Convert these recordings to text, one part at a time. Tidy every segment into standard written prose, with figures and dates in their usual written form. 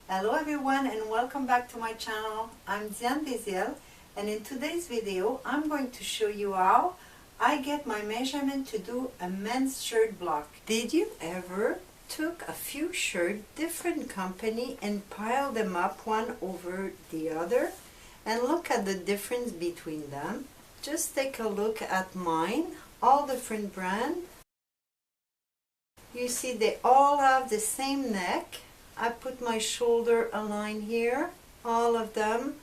Hello everyone and welcome back to my channel. I'm Diane Deziel, and in today's video I'm going to show you how I get my measurement to do a men's shirt block. Did you ever took a few shirts, different company, and pile them up one over the other and look at the difference between them? Just take a look at mine, all different brand. You see they all have the same neck. I put my shoulder align here, all of them.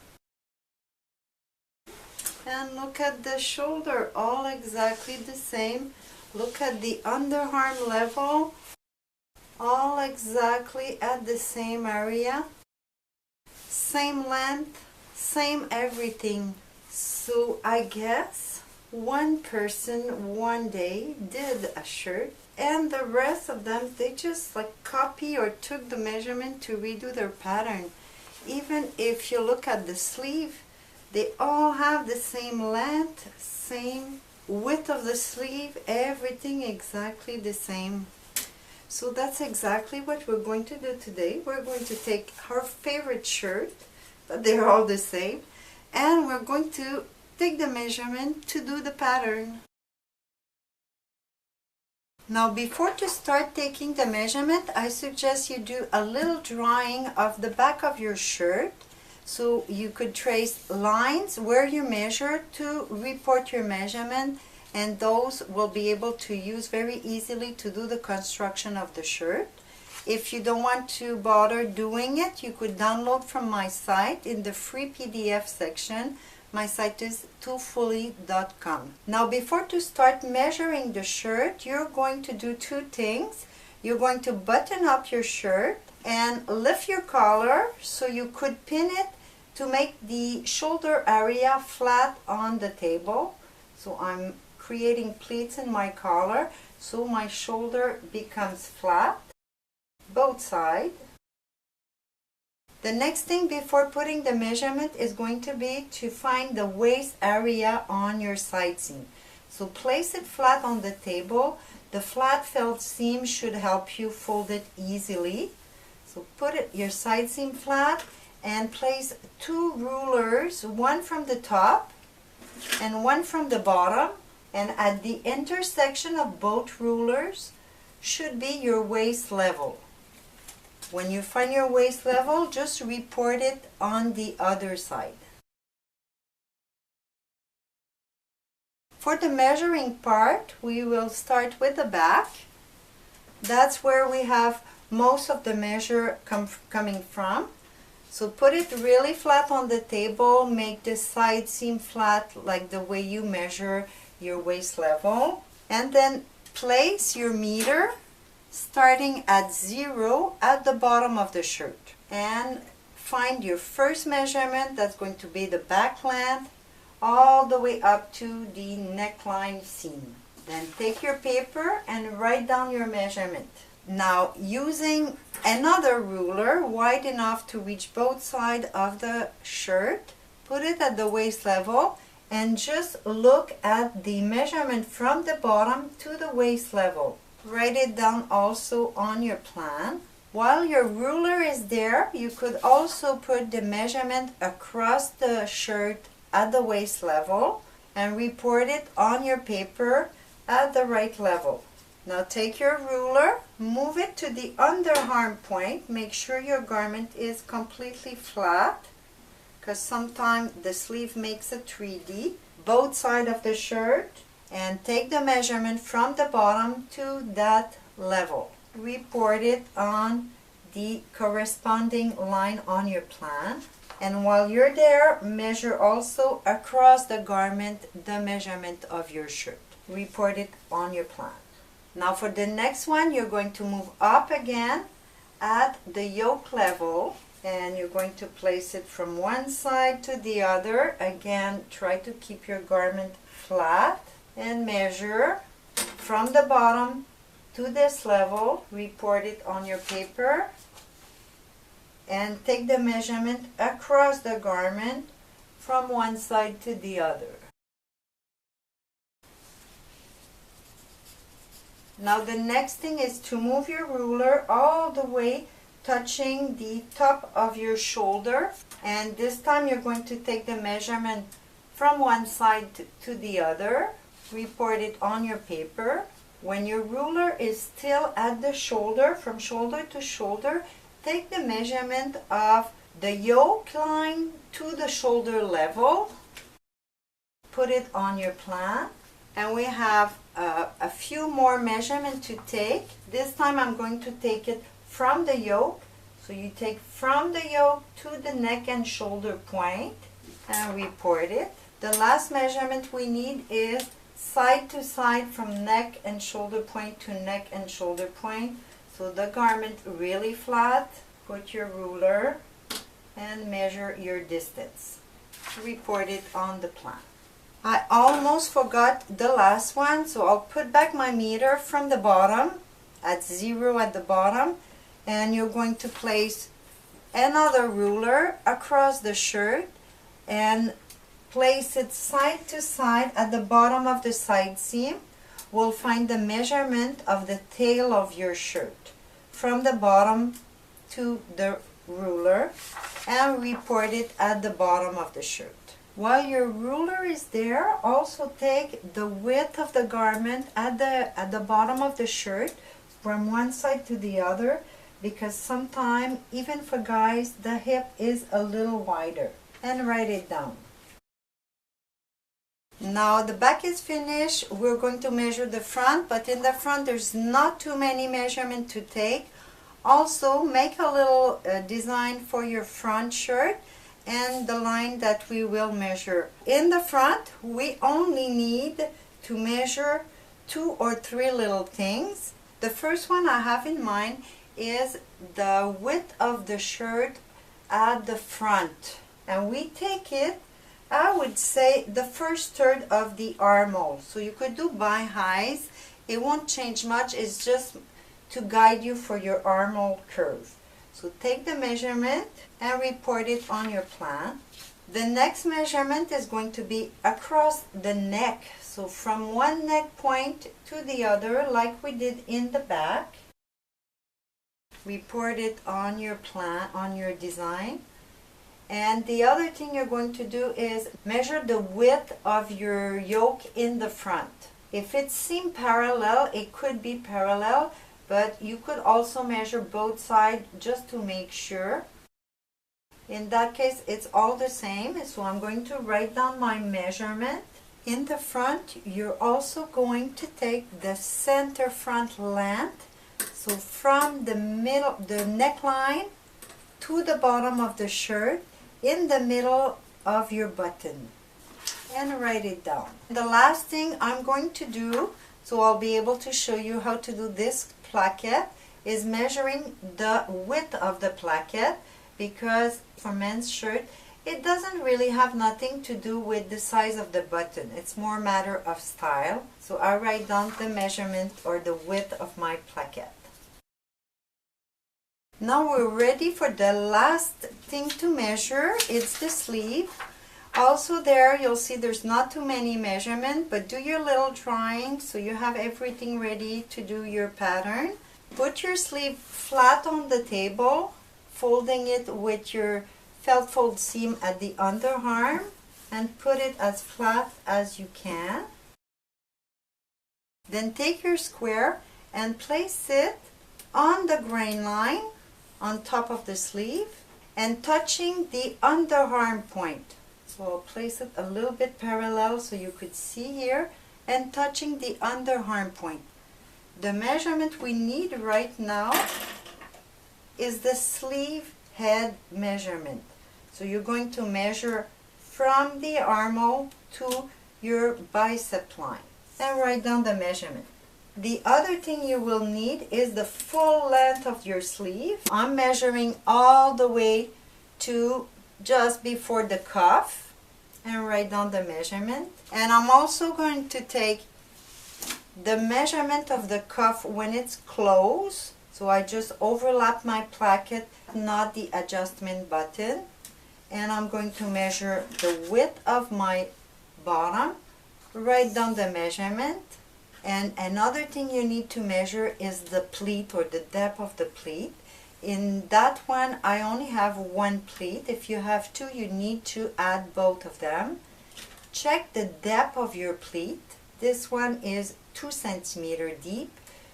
And look at the shoulder, all exactly the same. Look at the underarm level, all exactly at the same area. Same length, same everything. So I guess one person one day did a shirt, and the rest of them, they just like copy or took the measurement to redo their pattern. Even if you look at the sleeve, they all have the same length, same width of the sleeve, everything exactly the same. So that's exactly what we're going to do today. We're going to take our favorite shirt, but they're all the same, and we're going to take the measurement to do the pattern. Now before to start taking the measurement, I suggest you do a little drawing of the back of your shirt, so you could trace lines where you measure to report your measurement, and those will be able to use very easily to do the construction of the shirt. If you don't want to bother doing it, you could download from my site in the free PDF section. My site is toofully.com. Now before to start measuring the shirt, you're going to do two things. You're going to button up your shirt and lift your collar so you could pin it to make the shoulder area flat on the table. So I'm creating pleats in my collar so my shoulder becomes flat, both sides. The next thing before putting the measurement is going to be to find the waist area on your side seam. So place it flat on the table. The flat felt seam should help you fold it easily. So put your side seam flat and place two rulers, one from the top and one from the bottom, and at the intersection of both rulers should be your waist level. When you find your waist level, just report it on the other side. For the measuring part, we will start with the back. That's where we have most of the measure coming from. So put it really flat on the table, make the side seam flat like the way you measure your waist level, and then place your meter starting at 0 at the bottom of the shirt, and find your first measurement. That's going to be the back length all the way up to the neckline seam. Then take your paper and write down your measurement. Now using another ruler wide enough to reach both sides of the shirt, put it at the waist level and just look at the measurement from the bottom to the waist level. Write it down also on your plan. While your ruler is there, you could also put the measurement across the shirt at the waist level and report it on your paper at the right level. Now take your ruler, move it to the underarm point. Make sure your garment is completely flat, because sometimes the sleeve makes a 3D. Both sides of the shirt, and take the measurement from the bottom to that level. Report it on the corresponding line on your plan. And while you're there, measure also across the garment the measurement of your shirt. Report it on your plan. Now for the next one, you're going to move up again at the yoke level, and you're going to place it from one side to the other. Again, try to keep your garment flat and measure from the bottom to this level. Report it on your paper and take the measurement across the garment from one side to the other. Now the next thing is to move your ruler all the way touching the top of your shoulder, and this time you're going to take the measurement from one side to the other. Report it on your paper. When your ruler is still at the shoulder, from shoulder to shoulder, take the measurement of the yoke line to the shoulder level. Put it on your plan. And we have a few more measurements to take. This time I'm going to take it from the yoke. So you take from the yoke to the neck and shoulder point and report it. The last measurement we need is side to side from neck and shoulder point to neck and shoulder point. So the garment really flat. Put your ruler and measure your distance. Report it on the plan. I almost forgot the last one, so I'll put back my meter from the bottom at 0 at the bottom, and you're going to place another ruler across the shirt and place it side to side at the bottom of the side seam. We'll find the measurement of the tail of your shirt from the bottom to the ruler and report it at the bottom of the shirt. While your ruler is there, also take the width of the garment at the bottom of the shirt from one side to the other, because sometimes, even for guys, the hip is a little wider, and write it down. Now the back is finished. We're going to measure the front, but in the front there's not too many measurements to take. Also make a little design for your front shirt and the line that we will measure. In the front we only need to measure 2 or 3 little things. The first one I have in mind is the width of the shirt at the front, and we take it, I would say, the first third of the armhole. So you could do by highs. It won't change much. It's just to guide you for your armhole curve. So take the measurement and report it on your plan. The next measurement is going to be across the neck. So from one neck point to the other, like we did in the back. Report it on your plan, on your design. And the other thing you're going to do is measure the width of your yoke in the front. If it seems parallel, it could be parallel, but you could also measure both sides just to make sure. In that case, it's all the same, so I'm going to write down my measurement. In the front, you're also going to take the center front length, so from the middle, the neckline to the bottom of the shirt, in the middle of your button, and write it down. The last thing I'm going to do, so I'll be able to show you how to do this placket, is measuring the width of the placket, because for men's shirt it doesn't really have nothing to do with the size of the button. It's more a matter of style. So I write down the measurement or the width of my placket. Now we're ready for the last thing to measure. It's the sleeve. Also there you'll see there's not too many measurements, but do your little drawing so you have everything ready to do your pattern. Put your sleeve flat on the table, folding it with your felt fold seam at the underarm, and put it as flat as you can. Then take your square and place it on the grain line on top of the sleeve and touching the underarm point. So I'll place it a little bit parallel so you could see here, and touching the underarm point. The measurement we need right now is the sleeve head measurement. So you're going to measure from the armhole to your bicep line and write down the measurement. The other thing you will need is the full length of your sleeve. I'm measuring all the way to just before the cuff and write down the measurement. And I'm also going to take the measurement of the cuff when it's closed. So I just overlap my placket, not the adjustment button. And I'm going to measure the width of my bottom, write down the measurement, And another thing you need to measure is the pleat, or the depth of the pleat. In that one, I only have one pleat. If you have two, you need to add both of them. Check the depth of your pleat. This one is 2 centimeters deep.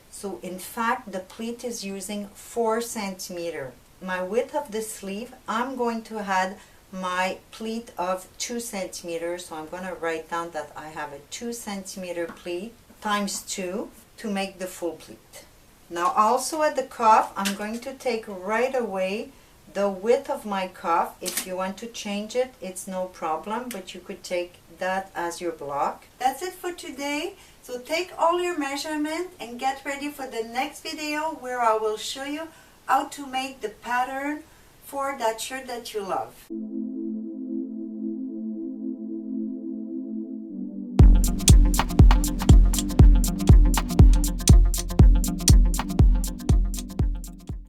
So in fact, the pleat is using 4 centimeters. My width of the sleeve, I'm going to add my pleat of 2 centimeters. So I'm going to write down that I have a 2 centimeter pleat times 2 to make the full pleat. Now also at the cuff, I'm going to take right away the width of my cuff. If you want to change it, it's no problem, but you could take that as your block. That's it for today. So take all your measurements and get ready for the next video where I will show you how to make the pattern for that shirt that you love.